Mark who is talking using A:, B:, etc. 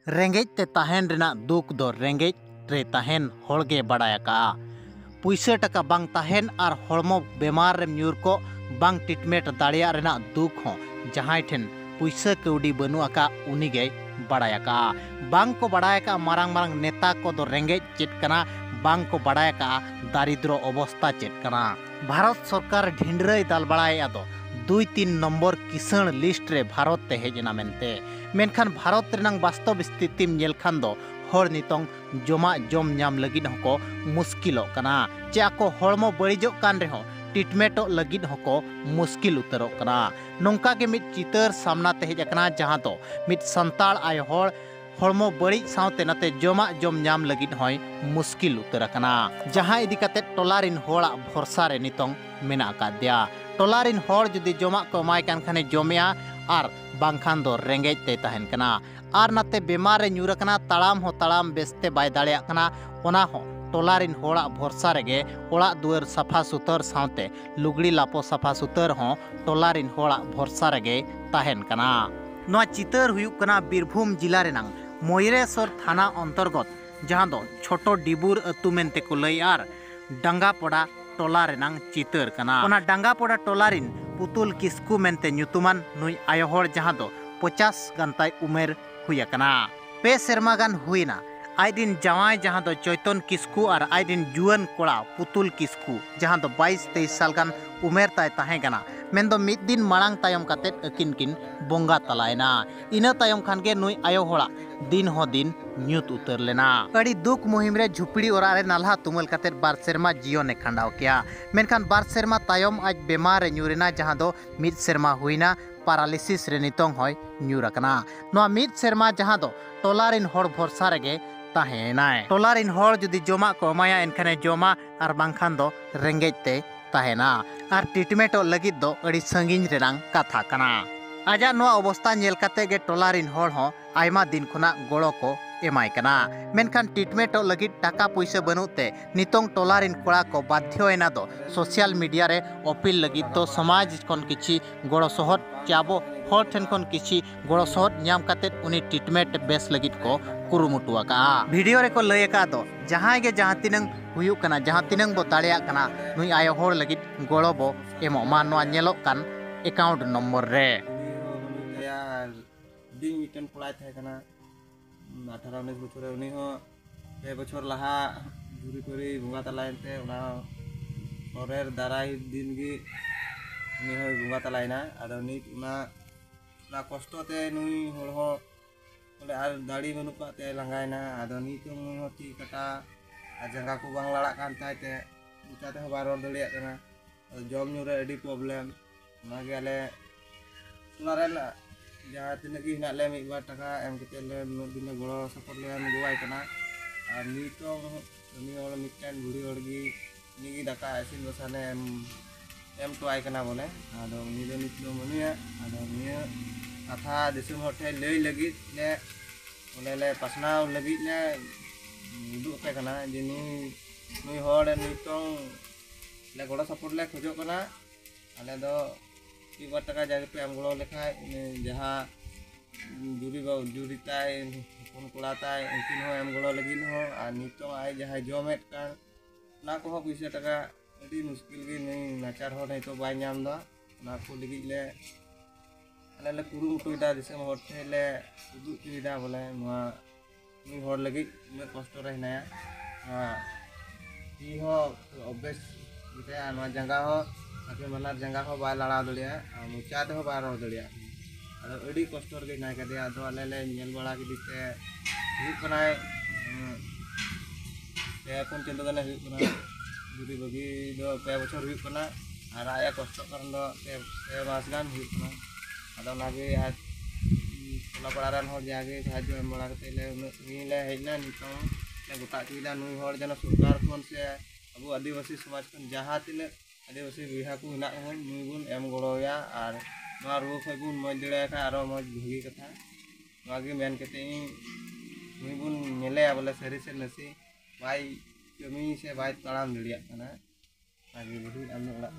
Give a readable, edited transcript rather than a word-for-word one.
A: ranges ते ताहेन रेना दुख दो रेंगेज रे ताहेन होड़गे बड़ाय का पुइसा टका बांग ताहेन आर होड़मो बेमार रे न्यूर को बांग ट्रीटमेंट दाड़िया रेना दुख हो जहां ठेन पुइसा कौड़ी बनु आका उनीगे बड़ाय का बांग को बड़ाय का मारांग मारांग नेता को दो रेंगेज चेट कना बांग को बड़ाय का दारिद्र अवस्था चेट कना भारत सरकार ढिंडरई दाल बड़ाय आदो 2-3 नंबर किसान लिस्ट रे भारत ते हेजना मेनते मेनखान भारत रेनांग वास्तव स्थिति नेल खान दो हर नितोंग जमा जम नाम लगिद हको मुश्किलों कना चे आको हड़मो बड़िजो कान रेहो ट्रीटमेंट लगिद हको मुश्किल उतरो कना नोंका के मिट चितर सामना ते हेजना जहां दो मिट संताल आय हड़मो बड़ी सावते नाते जमा जम नाम लगिद होय मुश्किल उतर कना जहां इदी काते टोलारिन होड़ा भरसा रे नितोंग मेना का दिया टोलारिन होड़ जुदी जमा को एमाय कान खाने जमेया आर बांखान दो रेंगेज ते तहन कना आर नाते बेमार रे न्यूर कना ताड़ाम हो ताड़ाम बेस्ते बाय दाड़िया कना ओना हो टोलारिन होड़ा भरसा रेगे ओड़ा दुआर सफा सुतर सावते लुगड़ी लापो सफा सुतर हो टोलारिन होड़ा भरसा रेगे तहन कना नोआ चितर हुयुक कना बीरभूम जिला रेनांग मयूरेश्वर थाना अंतर्गत जहां दो छोटो डिबुर अतु मेनते को लई आर डांगापड़ा टोला रेनांग चितर कना ओना डांगापड़ा टोलारिन पुतुल किस्कू मेनते न्युतुमान नुई आयोहर जहां दो 50 गंताय उमेर हुया कना पे सेरमा गान हुइना आइदिन जवाय जहां दो चैतन किस्कू और आइदिन जुआन कोड़ा पुतुल किस्कू जहां दो 22-23 साल गान उमेर ताय ताहे गना मेनदो मिद दिन मांग तायम कातेत अकिन किन बोंगा तलायना इना तायम खान के नुई आयो होड़ा दिन हो दिन न्यूत उतर लेना अड़ी दुख मुहिम रे झुपड़ी ओरा रे नाल्हा तुमल कातेत बार सेरमा जियो ने खंडाव किया मेनखान बार सेरमा तायम आज बेमार रे न्यूरेना जहां दो मिद सेरमा हुइना पैरालिसिस रे नितोंग होय न्यूरकना नोआ मिद सेरमा जहां दो टोलारिन होड़ भरसा रेगे ताहेनाय टोलारिन होड़ जुदी जमा को एमाया एनखाने जमा आर बांखान दो रेंगेज ते ताहेना आर ट्रीटमेंट लगिद दो अड़ी संगिन रेनांग कथा कना आजा नोआ अवस्था नेल काते गे टोलारिन होड़ हो आयमा दिन खुना गोड़ो को एमाय कना मेनखान ट्रीटमेंट लगिद टाका पैसा बनुते नितोंग टोलारिन कोड़ा को बाध्योयना दो सोशल मीडिया रे अपील लगिद तो समाज कोन किछि गोड़ो सोहद चाबो हर ठेन कोन किछि गोड़ो सोहद न्याम कातेत उनी ट्रीटमेंट बेस लगिद को कुरुमुटुआ का वीडियो रे को लय का दो जहां गे जहां तिनंग हुयु कना जहां तिनंग बो दाड़िया कना नुई आयो होड़ लगिद गोड़ो बो एमो मा नोआ नेलो कान अकाउंट नंबर रे
B: दिन मिटन पड़ाय थे कना 18-19 बछर उनी हो 2 बछर लहा जुरी करी बुंगा तलायते उना परेर दाराय दिन गी उनी हो बुंगा तलायना आरो नि उना कष्ट ते नुई होड़ हो बोले आर दाड़ी बनु पाते लंगायना आदो नि तो नुई हो ती कटा जंगा को बांग लड़ा कान तायते उचाते हो बार रोड दलिया कना जम न्यू रे एडी प्रॉब्लम ना गे आले सुनारेला जहाँ तीन की हिना ले मिद बार टाका एम केते ले दिन गोड़ो सपोर्ट ले एम गोवाय कना आर नि तो नि और मिटन बुढ़ी होड़गी नि गी दाका इसिन बसाने एम तो आय कना बोले आदो नि दो नित लो मनिया आदो नि कथा दिसुम होटे लई लगित ले बोले ले पासनाव लगित ले उदु पे कना जे नुई होड़ नितों ले गोड़ो सपोर्ट ले खोजो कना आले दो की बार टाका जागे पे एम गोड़ो लेखा जहाँ जुरी ताय कोन कोड़ा ताय उनकिन हो एम गोड़ो लगिन हो आर नितों आय जहाँ जमेट कान ना को पैसा टाका अड़ी मुश्किल गे नहीं नाचार हो नहीं तो बाय नाम दा ना को लगित ले आले ले कुरुमुटुदा दिसम होटे ले उदु चुइदा बोले नोआ नुई होड़ लगित मे कष्ट रे हिनाया ती हो अभ्यास बिते नोआ जंगा हो आके मनार जंगा हो बाय लड़ा दलिया मुचा दे हो बाय रो दलिया आरो अड़ी कष्ट रे नाय कदे आदो आले ले नेल बड़ा के दिते हुई कनाय पे कोन चंदो गने हुई कना जुदी बगी दो पे बछर हुई कना आर आया कष्ट करन दो पे मास गान हुई कना आदो नागे आज टोला पड़ा रन हो जागे साहाଯ୍य एम बड़ा कते ले नि ले हेना नितो ले गोटा चुइदा नुई होड़ जन सरकार कोन से अबो आदिवासी समाज कोन जहां तिने आदिवासी बिहा को हिना हो नुई बुन एम गोड़ोया आर नोआ रुवा खय बुन मज दड़े का आरो मज भगी कथा नोआ गे मेन कते नुई बुन नेले बोले सरी से नसी बाय कमी से बाय ताड़ाम दड़िया कना आगे बुढ़ी आम ओड़ा